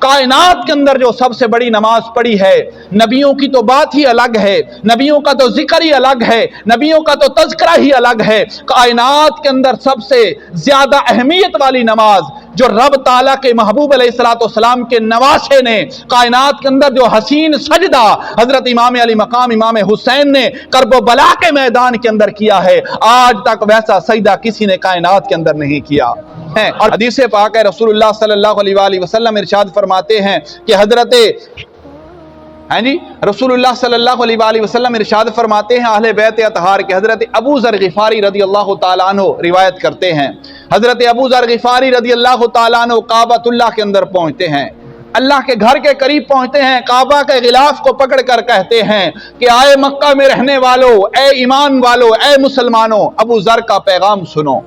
کائنات کے اندر جو سب سے بڑی نماز پڑھی ہے، نبیوں کی تو بات ہی الگ ہے، نبیوں کا تو ذکر ہی الگ ہے، نبیوں کا تو تذکرہ ہی الگ ہے، کائنات کے اندر سب سے زیادہ اہمیت والی نماز جو رب تعالیٰ کے محبوب علیہ السلام کے نواسے نے کائنات کے اندر جو حسین سجدہ حضرت امام علی مقام امام حسین نے کرب و بلا کے میدان کے اندر کیا ہے، آج تک ویسا سجدہ کسی نے کائنات کے اندر نہیں کیا ہے۔ اور حدیث پاک ہے، رسول اللہ صلی اللہ علیہ وآلہ وسلم ارشاد فرماتے ہیں کہ رسول اللہ صلی اللہ علیہ وآلہ وسلم ارشاد فرماتے ہیں اہل بیت اطہار کے حضرت ابو ذر غفاری رضی اللہ تعالیٰ عنہ روایت کرتے ہیں، حضرت ابو ذر غفاری رضی اللہ تعالیٰ عنہ کعبۃ اللہ کے اندر پہنچتے ہیں، اللہ کے گھر کے قریب پہنچتے ہیں، کعبہ کے غلاف کو پکڑ کر کہتے ہیں کہ آئے مکہ میں رہنے والو، اے ایمان والو، اے مسلمانوں، ابو ذر کا پیغام سنو،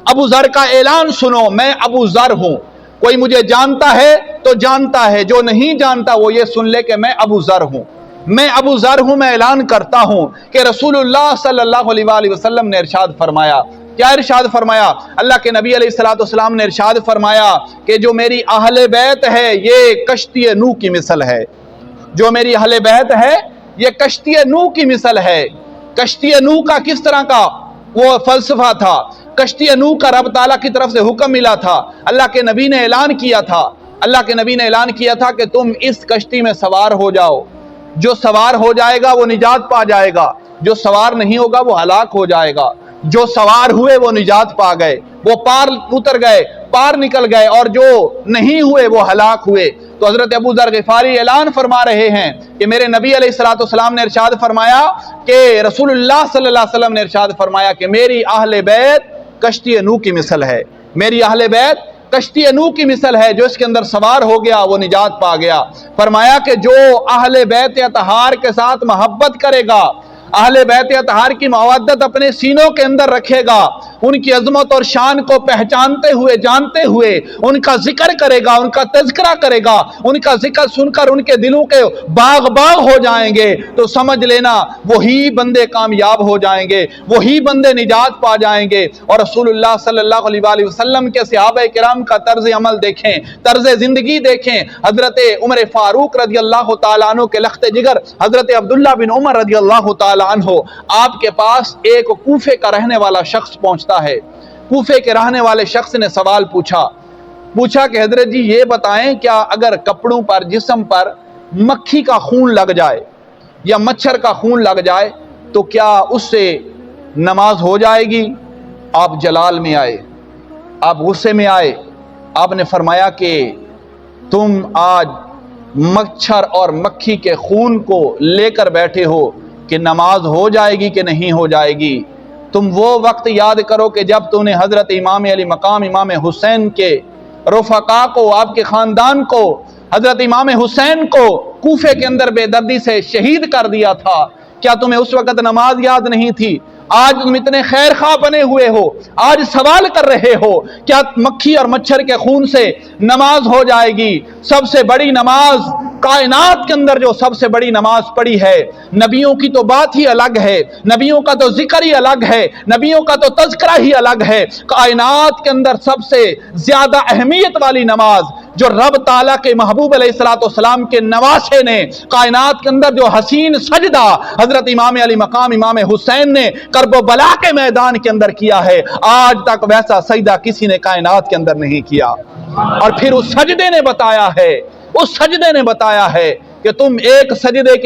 ابو ذر کا اعلان سنو، میں ابو ذر ہوں، کوئی مجھے جانتا ہے تو جانتا ہے، جو نہیں جانتا وہ یہ سن لے کہ میں ابو ذر ہوں، میں ابو ذر ہوں، میں اعلان کرتا ہوں کہ رسول اللہ صلی اللہ علیہ وآلہ وسلم نے ارشاد فرمایا، کیا ارشاد فرمایا؟ اللہ کے نبی علیہ السلام نے ارشاد فرمایا کہ جو میری اہل بیت ہے یہ کشتی نوح کی مثل ہے، جو میری اہل بیت ہے یہ کشتی نوح کی مثل ہے۔ کشتی نوح کا کس طرح کا وہ فلسفہ تھا؟ کشتی نوح کا رب تعالیٰ کی طرف سے حکم ملا تھا، اللہ کے نبی نے اعلان کیا تھا، اللہ کے نبی نے اعلان کیا تھا کہ تم اس کشتی میں سوار ہو جاؤ، جو سوار ہو جائے گا وہ نجات پا جائے گا، جو سوار نہیں ہوگا وہ ہلاک ہو جائے گا۔ جو سوار ہوئے وہ نجات پا گئے، وہ پار اتر گئے، پار نکل گئے، اور جو نہیں ہوئے وہ ہلاک ہوئے۔ تو حضرت ابو ذر غفاری اعلان فرما رہے ہیں کہ میرے نبی علیہ السلام نے ارشاد فرمایا کہ رسول اللہ صلی اللہ علیہ وسلم نے ارشاد فرمایا کہ میری اہل بیت کشتی نوح کی مثل ہے، میری اہل بیت کشتی نوح کی مثل ہے، جو اس کے اندر سوار ہو گیا وہ نجات پا گیا۔ فرمایا کہ جو اہل بیت اطہار کے ساتھ محبت کرے گا، اہل بیت اطہار کی مودت اپنے سینوں کے اندر رکھے گا، ان کی عظمت اور شان کو پہچانتے ہوئے جانتے ہوئے ان کا ذکر کرے گا، ان کا تذکرہ کرے گا، ان کا ذکر سن کر ان کے دلوں کے باغ باغ ہو جائیں گے، تو سمجھ لینا وہی بندے کامیاب ہو جائیں گے، وہی بندے نجات پا جائیں گے۔ اور رسول اللہ صلی اللہ علیہ وآلہ وسلم کے صحابہ کرام کا طرز عمل دیکھیں، طرز زندگی دیکھیں۔ حضرت عمر فاروق رضی اللہ تعالیٰ عنہ کے لخت جگر حضرت عبداللہ بن عمر رضی اللہ تعالیٰ عنہ، آپ کے پاس ایک کوفے کا رہنے والا شخص پہنچتا ہے۔ کوفے کے رہنے والے شخص نے سوال پوچھا کہ حضرت جی یہ بتائیں کیا اگر کپڑوں پر، جسم پر مکھی کا خون لگ جائے یا مچھر کا خون لگ جائے تو کیا اس سے نماز ہو جائے گی؟ آپ جلال میں آئے، آپ غصے میں آئے، آپ نے فرمایا کہ تم آج مچھر اور مکھی کے خون کو لے کر بیٹھے ہو کہ نماز ہو جائے گی کہ نہیں ہو جائے گی۔ تم وہ وقت یاد کرو کہ جب تم نے حضرت امام علی مقام امام حسین کے رفقا کو، آپ کے خاندان کو، حضرت امام حسین کو کوفے کے اندر بے دردی سے شہید کر دیا تھا، کیا تمہیں اس وقت نماز یاد نہیں تھی؟ آج تم اتنے خیر خواہ بنے ہوئے ہو، آج سوال کر رہے ہو کیا مکھی اور مچھر کے خون سے نماز ہو جائے گی؟ سب سے بڑی نماز کائنات کے اندر جو سب سے بڑی نماز پڑھی ہے، نبیوں کی تو بات ہی الگ ہے، نبیوں کا تو ذکر ہی الگ ہے، نبیوں کا تو تذکرہ ہی الگ ہے، کائنات کے اندر سب سے زیادہ اہمیت والی نماز جو رب تعالیٰ کے محبوب علیہ السلام کے نواسے نے کائنات کے اندر جو حسین سجدہ حضرت امام علی مقام امام حسین نے کرب و بلا کے میدان کے اندر کیا ہے، آج تک ویسا سجدہ کسی نے کائنات کے اندر نہیں کیا۔ اور پھر اس سجدے نے بتایا ہے کہ تم ایک سجدے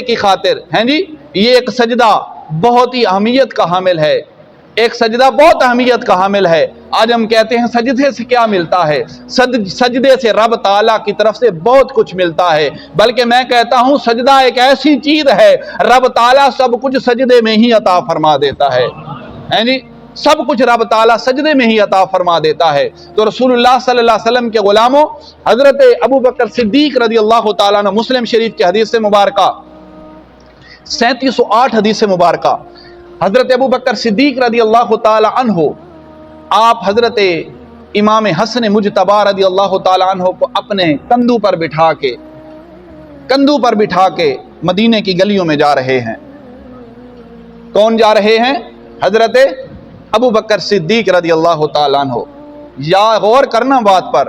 کی خاطر ہیں جی، یہ ایک سجدہ بہت ہی اہمیت کا حامل ہے، ایک سجدہ بہت اہمیت کا حامل ہے۔ آج ہم کہتے ہیں سجدے سے کیا ملتا ہے؟ سجدے سے رب تعالیٰ کی طرف سے بہت کچھ ملتا ہے، بلکہ میں کہتا ہوں سجدہ ایک ایسی چیز ہے رب تعالیٰ سب کچھ سجدے میں ہی عطا فرما دیتا ہے، جی سب کچھ رب تعالیٰ سجدے میں ہی عطا فرما دیتا ہے۔ تو رسول اللہ صلی اللہ علیہ وسلم کے غلاموں حضرت ابو بکر صدیق رضی اللہ تعالیٰ عنہ، مسلم شریف کی حدیث مبارکہ 3708 حدیث مبارکہ، حضرت ابو بکر صدیق رضی اللہ تعالیٰ عنہ آپ حضرت امام حسن مجتبی رضی اللہ تعالیٰ عنہ کو اپنے کندھوں پر بٹھا کے مدینے کی گلیوں میں جا رہے ہیں۔ کون جا رہے ہیں؟ حضرت ابو بکر صدیق رضی اللہ تعالیٰ عنہ۔ یا غور کرنا بات پر